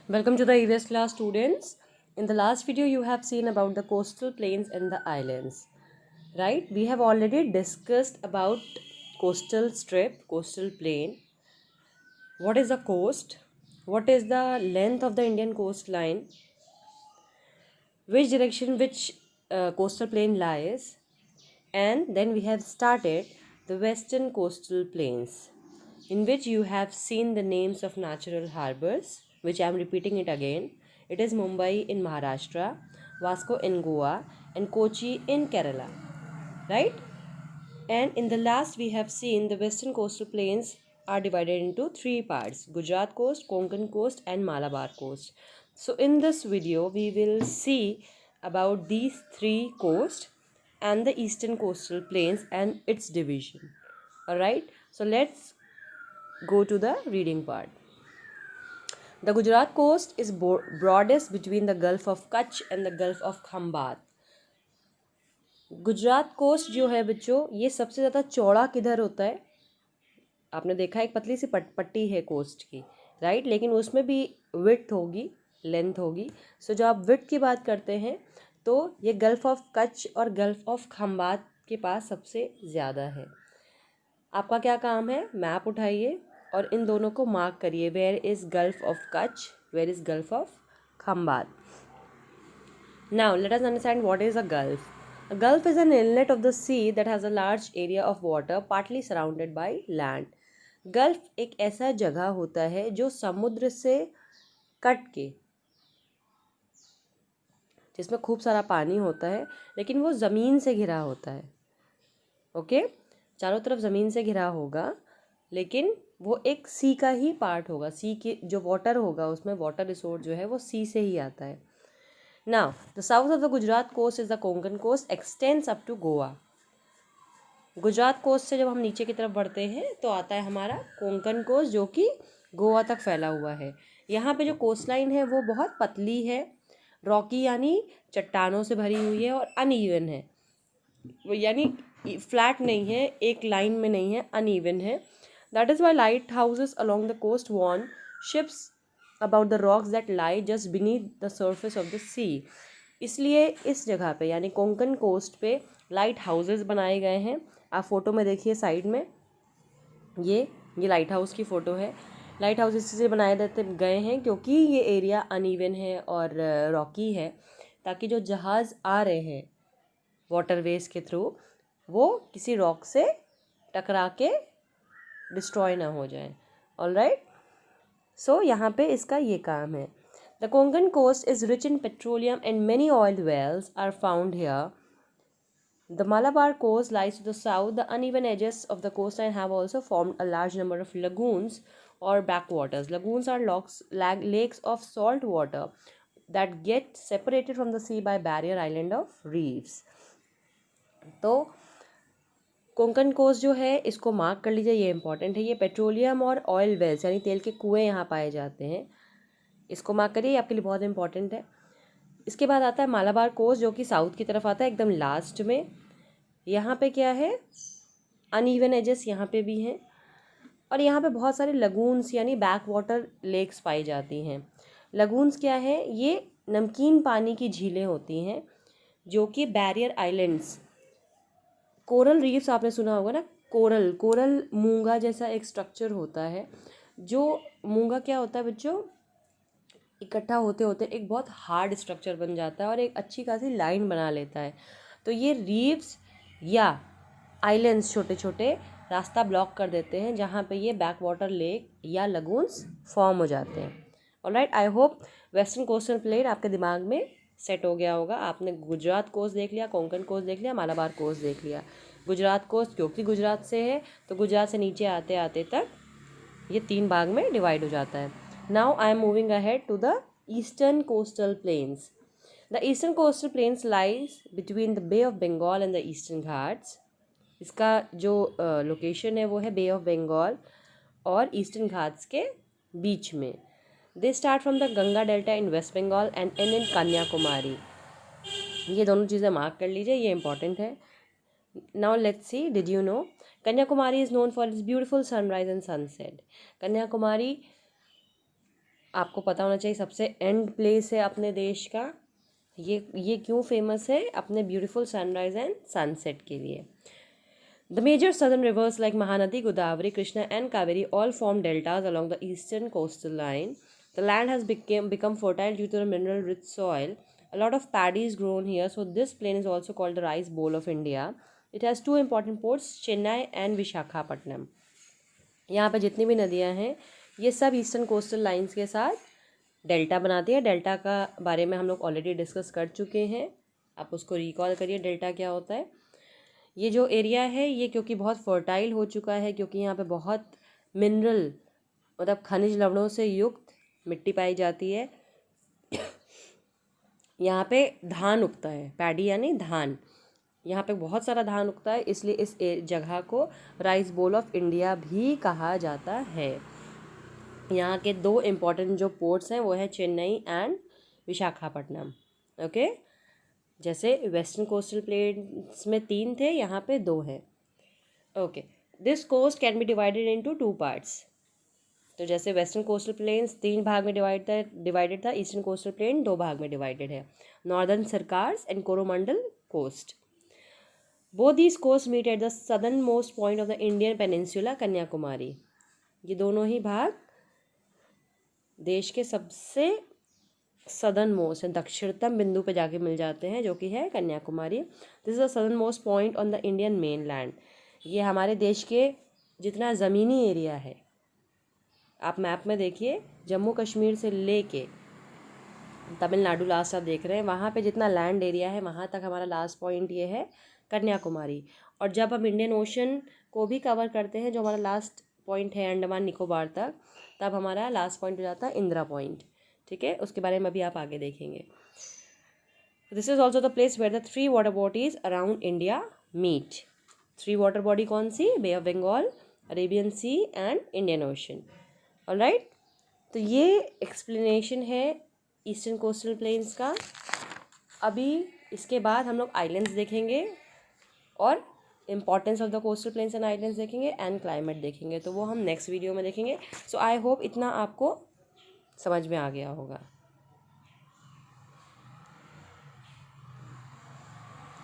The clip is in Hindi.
Welcome to the EVS class, students. In the last video, you have seen about the coastal plains and the islands, right? We have already discussed about coastal strip, coastal plain. What is the coast? What is the length of the Indian coastline? Which direction which coastal plain lies? And then we have started the western coastal plains, in which you have seen the names of natural harbors, which I am repeating it again. It is Mumbai in Maharashtra, Vasco in Goa, and Kochi in Kerala, right? And in the last, we have seen the western coastal plains are divided into three parts: Gujarat coast, Konkan coast, and Malabar coast. So, in this video, we will see about these three coasts and the eastern coastal plains and its division. Alright, so let's go to the reading part. The Gujarat coast is broadest between the Gulf of Kutch and the Gulf of Khambat. Gujarat coast जो है बच्चों, ये सबसे ज़्यादा चौड़ा किधर होता है? आपने देखा एक पतली सी पट्टी है कोस्ट की, राइट? लेकिन उसमें भी विड्थ होगी, लेंथ होगी. सो जब आप विड्थ की बात करते हैं तो ये गल्फ़ ऑफ कच्छ और गल्फ़ ऑफ खंबात के पास सबसे ज़्यादा है. आपका क्या काम है? मैप उठाइए और इन दोनों को मार्क करिए. Where is gulf of Kutch, where is gulf of Khambhat. Now let us understand what is a gulf. A gulf is an inlet of the sea that has a large area of water partly surrounded by land. Gulf एक ऐसा जगह होता है जो समुद्र से कट के, जिसमें खूब सारा पानी होता है लेकिन वो ज़मीन से घिरा होता है. ओके, चारों तरफ ज़मीन से घिरा होगा लेकिन वो एक सी का ही पार्ट होगा. सी के जो वाटर होगा उसमें वाटर रिसोर्स जो है वो सी से ही आता है. Now, the south of the Gujarat coast is the Konkan coast, extends up to Goa. Gujarat coast से जब हम नीचे की तरफ बढ़ते हैं तो आता है हमारा कोंकण कोस्ट, जो कि गोवा तक फैला हुआ है. यहाँ पे जो कोस्ट लाइन है वो बहुत पतली है, रॉकी यानी चट्टानों से भरी हुई है, और अनइवन है. वो यानी फ्लैट नहीं है, एक लाइन में नहीं है, अनइवन है. That is why light houses along the coast warn ships about the rocks that lie just beneath the surface of the sea. इसलिए इस जगह पे यानी कोंकण कोस्ट पे लाइट हाउसेस बनाए गए हैं. आप फ़ोटो में देखिए साइड में, ये लाइट हाउस की फ़ोटो है. लाइट हाउस इसलिए बनाए देते गए हैं क्योंकि ये एरिया अनइवन है और रॉकी है, ताकि जो जहाज़ आ रहे हैं वाटरवेज के थ्रू वो किसी रॉक से टकरा के डिस्ट्रॉय ना हो जाए. ऑलराइट, सो यहाँ पे इसका ये काम है. The Konkan coast is rich in petroleum and many oil wells are found here. The Malabar coast lies to the south. The uneven edges of the coastline have also formed a large number of lagoons or backwaters. Lagoons are lakes of salt water that get separated from the sea by barrier island of reefs. तो कोंकण कोस्ट जो है इसको मार्क कर लीजिए, ये इंपॉर्टेंट है. ये पेट्रोलियम और ऑयल वेल्स यानी तेल के कुएँ यहाँ पाए जाते हैं. इसको मार्क करिए, आपके लिए बहुत इंपॉर्टेंट है. इसके बाद आता है मालाबार कोस्ट, जो कि साउथ की तरफ आता है एकदम लास्ट में. यहाँ पे क्या है? अनइवन एजेस यहाँ पे भी हैं, और यहाँ पे बहुत सारे लगून्स यानी बैक वाटर लेक्स पाई जाती हैं. लगून्स क्या है? ये नमकीन पानी की झीलें होती हैं जो कि बैरियर आइलैंड्स, कोरल रीफ्स आपने सुना होगा ना. कोरल मूंगा जैसा एक स्ट्रक्चर होता है. जो मूंगा क्या होता है बच्चों, इकट्ठा होते होते एक बहुत हार्ड स्ट्रक्चर बन जाता है और एक अच्छी खासी लाइन बना लेता है. तो ये रीफ्स या आइलैंड्स छोटे छोटे रास्ता ब्लॉक कर देते हैं जहाँ पे ये बैक वाटर लेक या लगून्स फॉर्म हो जाते हैं. Alright, I hope western coastal plain आपके दिमाग में सेट हो गया होगा. आपने गुजरात कोस्ट देख लिया, कोंकण कोस्ट देख लिया, मालाबार कोस्ट देख लिया. गुजरात कोस्ट क्योंकि गुजरात से है तो गुजरात से नीचे आते आते तक ये 3 भाग में डिवाइड हो जाता है. Now I am moving ahead to the eastern coastal plains. The eastern coastal plains lies between the Bay of Bengal and the Eastern Ghats. इसका जो लोकेशन है वो है बे ऑफ बंगाल और ईस्टर्न घाट्स के बीच में. They start from the Ganga delta in West Bengal and and in Kanyakumari. ये दोनों चीज़ें मार्क कर लीजिए, ये इंपॉर्टेंट है. Now let's see, did you know Kanyakumari is known for its beautiful sunrise and sunset. Kanyakumari आपको पता होना चाहिए सबसे एंड प्लेस है अपने देश का। ये क्यों फेमस है? अपने ब्यूटीफुल सनराइज एंड सनसेट के लिए। The major southern rivers like Mahanadi, Godavari, Krishna, and Kaveri all form deltas along the eastern coastal line. The land has become fertile due to the mineral-rich soil. A lot of paddy is grown here, so this plain is also called the rice bowl of India. It has two important ports, Chennai and Vishakhapatnam. यहाँ पे जितनी भी नदियाँ हैं ये सब ईस्टर्न कोस्टल लाइंस के साथ डेल्टा बनाती है। डेल्टा का बारे में हम लोग ऑलरेडी डिस्कस कर चुके हैं, आप उसको रिकॉल करिए डेल्टा क्या होता है। ये जो एरिया है ये क्योंकि बहुत फर्टाइल हो चुका है, क्योंकि यहाँ पे बहुत मिनरल मतलब खनिज लवणों से युक्त मिट्टी पाई जाती है। यहाँ पे धान उगता है, पैडी यानी धान, यहाँ पे बहुत सारा धान उगता है, इसलिए इस जगह को राइस बोल ऑफ इंडिया भी कहा जाता है। यहाँ के दो इम्पॉर्टेंट जो पोर्ट्स हैं वो है चेन्नई एंड विशाखापट्टनम। ओके, जैसे वेस्टर्न कोस्टल प्लेन्स में 3 थे, यहाँ पे 2 है। Okay, this coast can be divided into 2 parts. तो जैसे वेस्टर्न कोस्टल प्लेन्स 3 भाग में डिवाइडेड था, ईस्टर्न कोस्टल प्लेन 2 भाग में डिवाइडेड है, northern Circars and Coromandel coast. Both these coast meet at the southern most point of the Indian peninsula Kanyakumari. ये दोनों ही भाग देश के सबसे सदर्न मोस्ट दक्षिणतम बिंदु पे जाके मिल जाते हैं, जो कि है Kanyakumari. This is the southern most point on the Indian main land. ये हमारे देश के जितना ज़मीनी एरिया है, आप मैप में देखिए, जम्मू कश्मीर से लेके तमिलनाडु लास्ट आप देख रहे हैं, वहाँ पे जितना लैंड एरिया है वहाँ तक हमारा लास्ट पॉइंट ये है कन्याकुमारी। और जब हम इंडियन ओशन को भी कवर करते हैं, जो हमारा लास्ट पॉइंट है अंडमान निकोबार तक, तब हमारा लास्ट पॉइंट हो जाता है इंदिरा पॉइंट। ठीक है, उसके बारे में अभी आप आगे देखेंगे। This is also the place where the 3 water bodies around India meet. 3 water body कौन सी? Bay of Bengal, Arabian sea and Indian ocean. Alright, तो ये एक्सप्लेनेशन है ईस्टर्न कोस्टल प्लेन्स का। अभी इसके बाद हम लोग आइलैंड्स देखेंगे और importance of the coastal plains and islands देखेंगे एंड क्लाइमेट देखेंगे, तो वो हम नेक्स्ट वीडियो में देखेंगे। सो आई होप इतना आपको समझ में आ गया होगा।